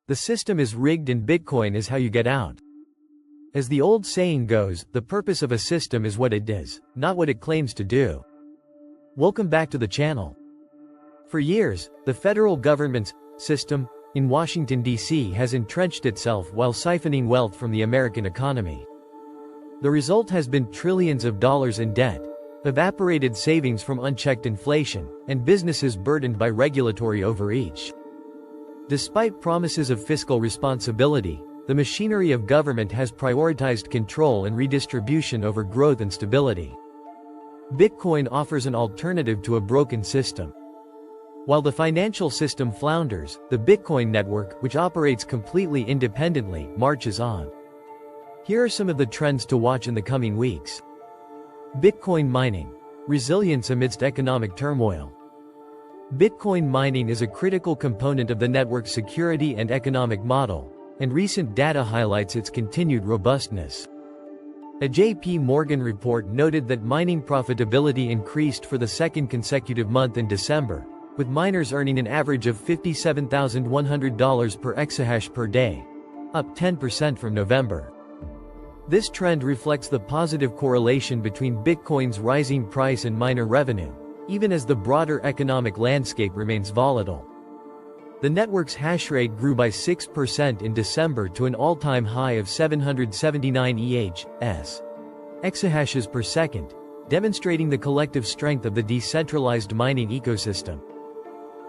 The system is rigged and Bitcoin is how you get out. As the old saying goes, the purpose of a system is what it does, not what it claims to do. Welcome back to the channel. For years, the federal government's system in Washington, D.C. has entrenched itself while siphoning wealth from the American economy. The result has been trillions of dollars in debt, evaporated savings from unchecked inflation, and businesses burdened by regulatory overreach. Despite promises of fiscal responsibility, the machinery of government has prioritized control and redistribution over growth and stability. Bitcoin offers an alternative to a broken system. While the financial system flounders, the Bitcoin network, which operates completely independently, marches on. Here are some of the trends to watch in the coming weeks. Bitcoin mining. Resilience amidst economic turmoil. Bitcoin mining is a critical component of the network's security and economic model, and recent data highlights its continued robustness. A J.P. Morgan report noted that mining profitability increased for the second consecutive month in December, with miners earning an average of $57,100 per exahash per day, up 10% from November. This trend reflects the positive correlation between Bitcoin's rising price and miner revenue, even as the broader economic landscape remains volatile. The network's hash rate grew by 6% in December to an all-time high of 779 exahashes per second, demonstrating the collective strength of the decentralized mining ecosystem.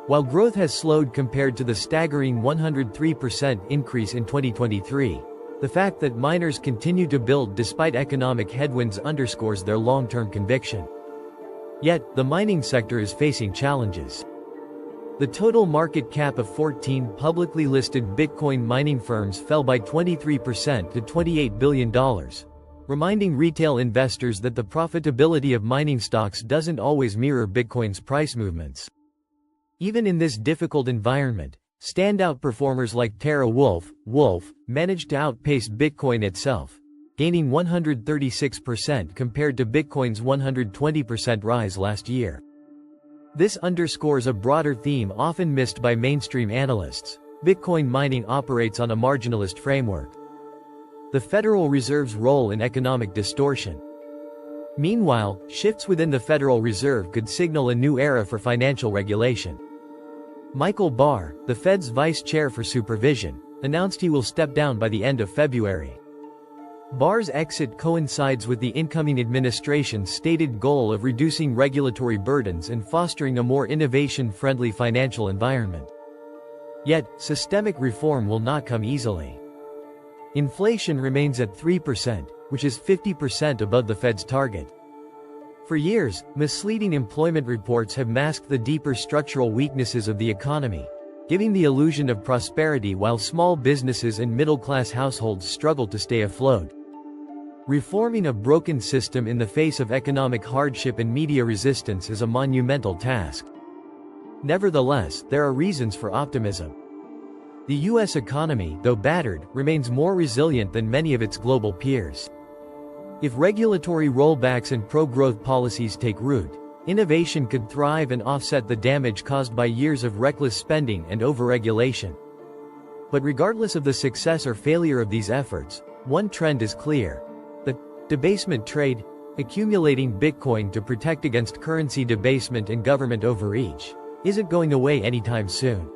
While growth has slowed compared to the staggering 103% increase in 2023, the fact that miners continue to build despite economic headwinds underscores their long-term conviction. Yet, the mining sector is facing challenges. The total market cap of 14 publicly listed Bitcoin mining firms fell by 23% to $28 billion, reminding retail investors that the profitability of mining stocks doesn't always mirror Bitcoin's price movements. Even in this difficult environment, standout performers like TeraWulf managed to outpace Bitcoin itself, gaining 136% compared to Bitcoin's 120% rise last year. This underscores a broader theme often missed by mainstream analysts. Bitcoin mining operates on a marginalist framework. The Federal Reserve's role in economic distortion. Meanwhile, shifts within the Federal Reserve could signal a new era for financial regulation. Michael Barr, the Fed's vice chair for supervision, announced he will step down by the end of February. Barr's exit coincides with the incoming administration's stated goal of reducing regulatory burdens and fostering a more innovation-friendly financial environment. Yet, systemic reform will not come easily. Inflation remains at 3%, which is 50% above the Fed's target. For years, misleading employment reports have masked the deeper structural weaknesses of the economy, giving the illusion of prosperity while small businesses and middle-class households struggle to stay afloat. Reforming a broken system in the face of economic hardship and media resistance is a monumental task. Nevertheless, there are reasons for optimism. The U.S. economy, though battered, remains more resilient than many of its global peers. If regulatory rollbacks and pro-growth policies take root, innovation could thrive and offset the damage caused by years of reckless spending and overregulation. But regardless of the success or failure of these efforts, one trend is clear. The debasement trade, accumulating Bitcoin to protect against currency debasement and government overreach, isn't going away anytime soon.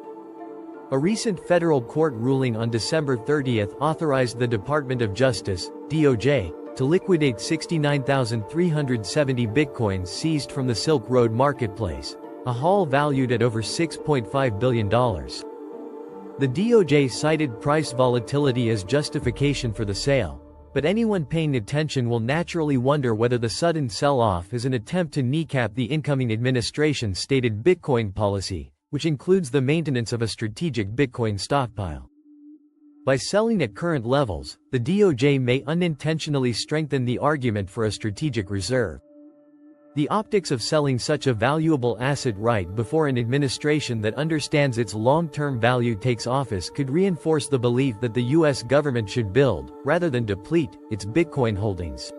A recent federal court ruling on December 30 authorized the Department of Justice, DOJ, to liquidate 69,370 bitcoins seized from the Silk Road marketplace, a haul valued at over $6.5 billion. The DOJ cited price volatility as justification for the sale, but anyone paying attention will naturally wonder whether the sudden sell-off is an attempt to kneecap the incoming administration's stated Bitcoin policy, which includes the maintenance of a strategic Bitcoin stockpile. By selling at current levels, the DOJ may unintentionally strengthen the argument for a strategic reserve. The optics of selling such a valuable asset right before an administration that understands its long-term value takes office could reinforce the belief that the U.S. government should build, rather than deplete, its Bitcoin holdings.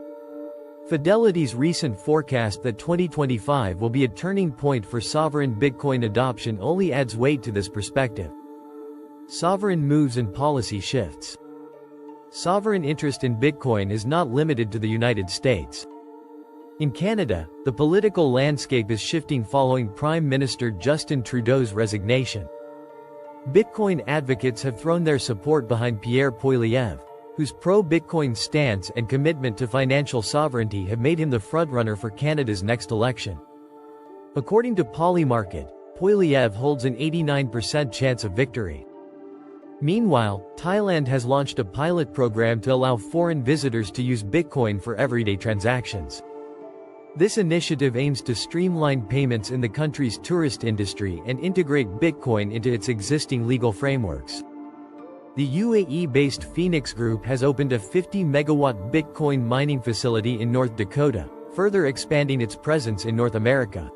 Fidelity's recent forecast that 2025 will be a turning point for sovereign Bitcoin adoption only adds weight to this perspective. Sovereign moves and policy shifts. Sovereign interest in Bitcoin is not limited to the United States. In Canada, the political landscape is shifting following Prime Minister Justin Trudeau's resignation. Bitcoin advocates have thrown their support behind Pierre Poilievre, whose pro-Bitcoin stance and commitment to financial sovereignty have made him the frontrunner for Canada's next election. According to Polymarket, Poilievre holds an 89% chance of victory. Meanwhile, Thailand has launched a pilot program to allow foreign visitors to use Bitcoin for everyday transactions. This initiative aims to streamline payments in the country's tourist industry and integrate Bitcoin into its existing legal frameworks. The UAE-based Phoenix Group has opened a 50-megawatt Bitcoin mining facility in North Dakota, further expanding its presence in North America.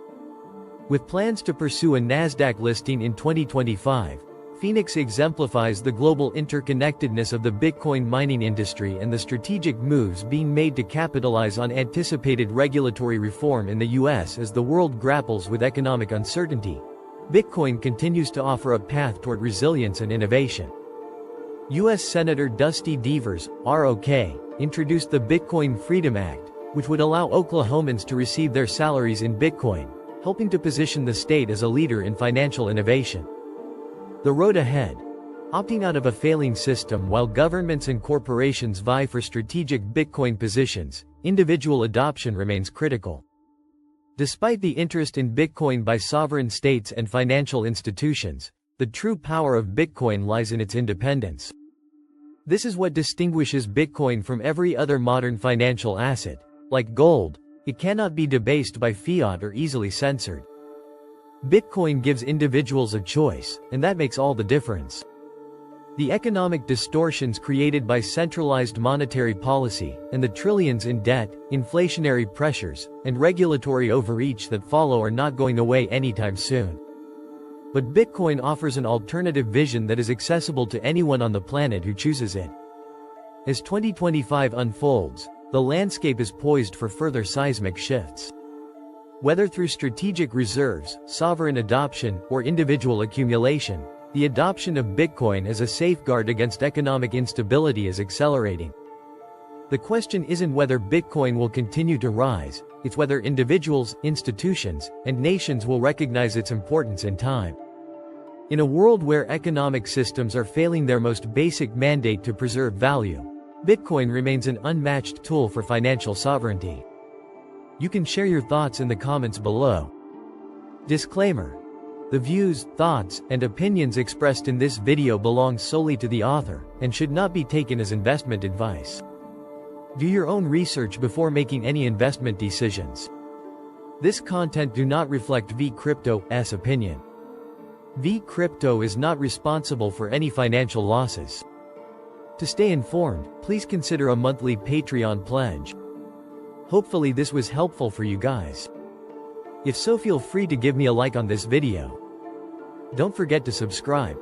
With plans to pursue a Nasdaq listing in 2025, Phoenix exemplifies the global interconnectedness of the Bitcoin mining industry and the strategic moves being made to capitalize on anticipated regulatory reform in the U.S. as the world grapples with economic uncertainty. Bitcoin continues to offer a path toward resilience and innovation. U.S. Senator Dusty Devers, ROK, introduced the Bitcoin Freedom Act, which would allow Oklahomans to receive their salaries in Bitcoin, helping to position the state as a leader in financial innovation. The road ahead. Opting out of a failing system. While governments and corporations vie for strategic Bitcoin positions, individual adoption remains critical. Despite the interest in Bitcoin by sovereign states and financial institutions, the true power of Bitcoin lies in its independence. This is what distinguishes Bitcoin from every other modern financial asset. Like gold, it cannot be debased by fiat or easily censored. Bitcoin gives individuals a choice, and that makes all the difference. The economic distortions created by centralized monetary policy, and the trillions in debt, inflationary pressures, and regulatory overreach that follow are not going away anytime soon. But Bitcoin offers an alternative vision that is accessible to anyone on the planet who chooses it. As 2025 unfolds, the landscape is poised for further seismic shifts. Whether through strategic reserves, sovereign adoption, or individual accumulation, the adoption of Bitcoin as a safeguard against economic instability is accelerating. The question isn't whether Bitcoin will continue to rise, it's whether individuals, institutions, and nations will recognize its importance in time. In a world where economic systems are failing their most basic mandate to preserve value, Bitcoin remains an unmatched tool for financial sovereignty. You can share your thoughts in the comments below. Disclaimer: the views, thoughts, and opinions expressed in this video belong solely to the author, and should not be taken as investment advice. Do your own research before making any investment decisions. This content do not reflect vCrypto's opinion. vCrypto is not responsible for any financial losses. To stay informed, please consider a monthly Patreon pledge. Hopefully this was helpful for you guys. If so, feel free to give me a like on this video. Don't forget to subscribe.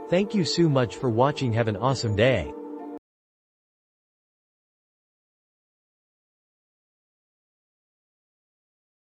Thank you so much for watching. Have an awesome day.